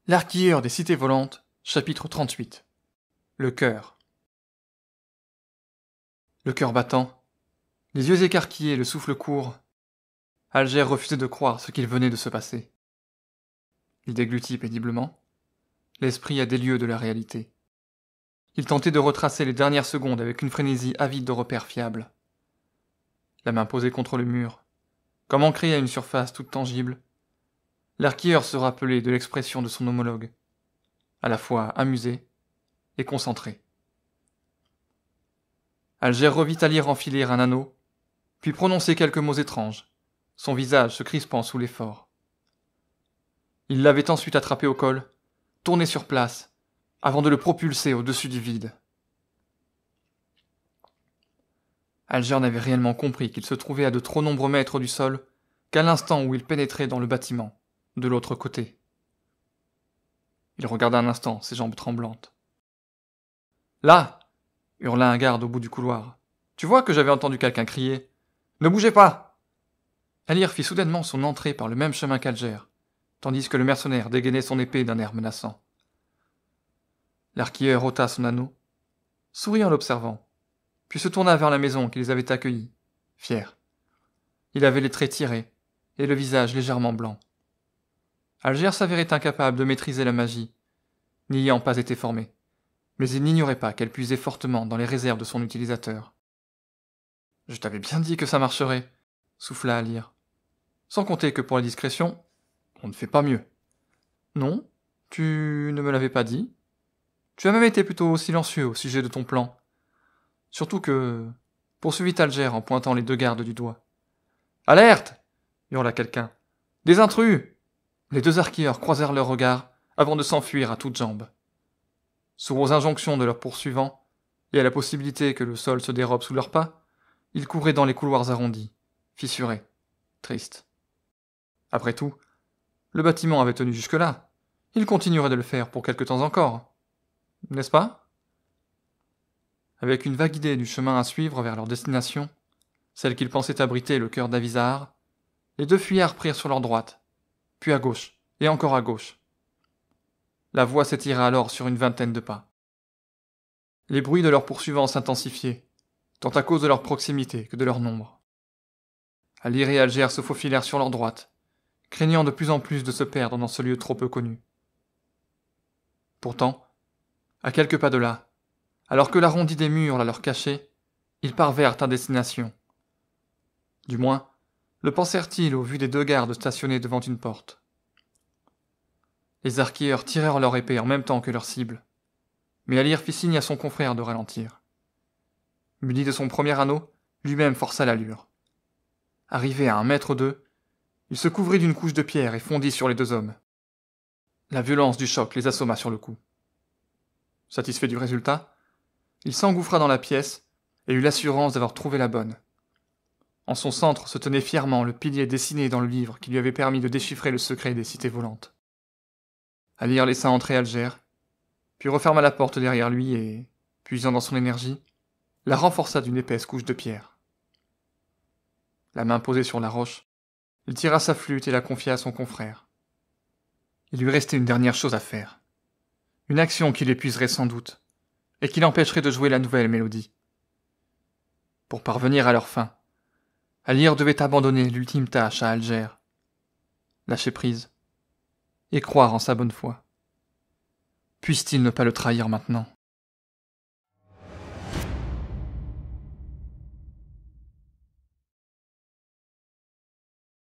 L'artilleur des cités volantes, chapitre 38. Le cœur. Le cœur battant, les yeux écarquillés, le souffle court, Alger refusait de croire ce qu'il venait de se passer. Il déglutit péniblement, l'esprit à des lieues de la réalité. Il tentait de retracer les dernières secondes avec une frénésie avide de repères fiables. La main posée contre le mur, comme ancrée à une surface toute tangible, l'artilleur se rappelait de l'expression de son homologue, à la fois amusé et concentré. Alger revit à lire enfiler un anneau, puis prononcer quelques mots étranges, son visage se crispant sous l'effort. Il l'avait ensuite attrapé au col, tourné sur place, avant de le propulser au-dessus du vide. Alger n'avait réellement compris qu'il se trouvait à de trop nombreux mètres du sol qu'à l'instant où il pénétrait dans le bâtiment, de l'autre côté. Il regarda un instant, ses jambes tremblantes. « Là !» hurla un garde au bout du couloir. « Tu vois que j'avais entendu quelqu'un crier. Ne bougez pas !» Alir fit soudainement son entrée par le même chemin qu'Alger, tandis que le mercenaire dégainait son épée d'un air menaçant. L'artilleur ôta son anneau, sourit en l'observant, puis se tourna vers la maison qui les avait accueillis, fier. Il avait les traits tirés et le visage légèrement blanc. Alger s'avérait incapable de maîtriser la magie, n'y ayant pas été formé, mais il n'ignorait pas qu'elle puisait fortement dans les réserves de son utilisateur. « Je t'avais bien dit que ça marcherait, » souffla Alir. « Sans compter que pour la discrétion, on ne fait pas mieux. »« Non, tu ne me l'avais pas dit. Tu as même été plutôt silencieux au sujet de ton plan. Surtout que... » poursuivit Alger en pointant les deux gardes du doigt. « Alerte !» hurla quelqu'un. « Des intrus !» Les deux arquilleurs croisèrent leurs regards avant de s'enfuir à toutes jambes. Sourds aux injonctions de leurs poursuivants, et à la possibilité que le sol se dérobe sous leurs pas, ils couraient dans les couloirs arrondis, fissurés, tristes. Après tout, le bâtiment avait tenu jusque-là. Il continuerait de le faire pour quelque temps encore. N'est-ce pas ? Avec une vague idée du chemin à suivre vers leur destination, celle qu'ils pensaient abriter le cœur d'Avizar, les deux fuyards prirent sur leur droite, puis à gauche, et encore à gauche. La voie s'étira alors sur une vingtaine de pas. Les bruits de leurs poursuivants s'intensifiaient, tant à cause de leur proximité que de leur nombre. Alir et Alger se faufilèrent sur leur droite, craignant de plus en plus de se perdre dans ce lieu trop peu connu. Pourtant, à quelques pas de là, alors que l'arrondi des murs la leur cachait, ils parvinrent à destination. Du moins, le pensèrent-ils au vu des deux gardes stationnés devant une porte. Les arquilleurs tirèrent leur épée en même temps que leur cible, mais Alir fit signe à son confrère de ralentir. Muni de son premier anneau, lui-même força l'allure. Arrivé à 1 mètre d'eux, il se couvrit d'une couche de pierre et fondit sur les deux hommes. La violence du choc les assomma sur le coup. Satisfait du résultat, il s'engouffra dans la pièce et eut l'assurance d'avoir trouvé la bonne. En son centre se tenait fièrement le pilier dessiné dans le livre qui lui avait permis de déchiffrer le secret des cités volantes. Alir laissa entrer Alger, puis referma la porte derrière lui et, puisant dans son énergie, la renforça d'une épaisse couche de pierre. La main posée sur la roche, il tira sa flûte et la confia à son confrère. Il lui restait une dernière chose à faire. Une action qui l'épuiserait sans doute, et qui l'empêcherait de jouer la nouvelle mélodie. Pour parvenir à leur fin, Alir devait abandonner l'ultime tâche à Alger, lâcher prise, et croire en sa bonne foi. Puisse-t-il ne pas le trahir maintenant ?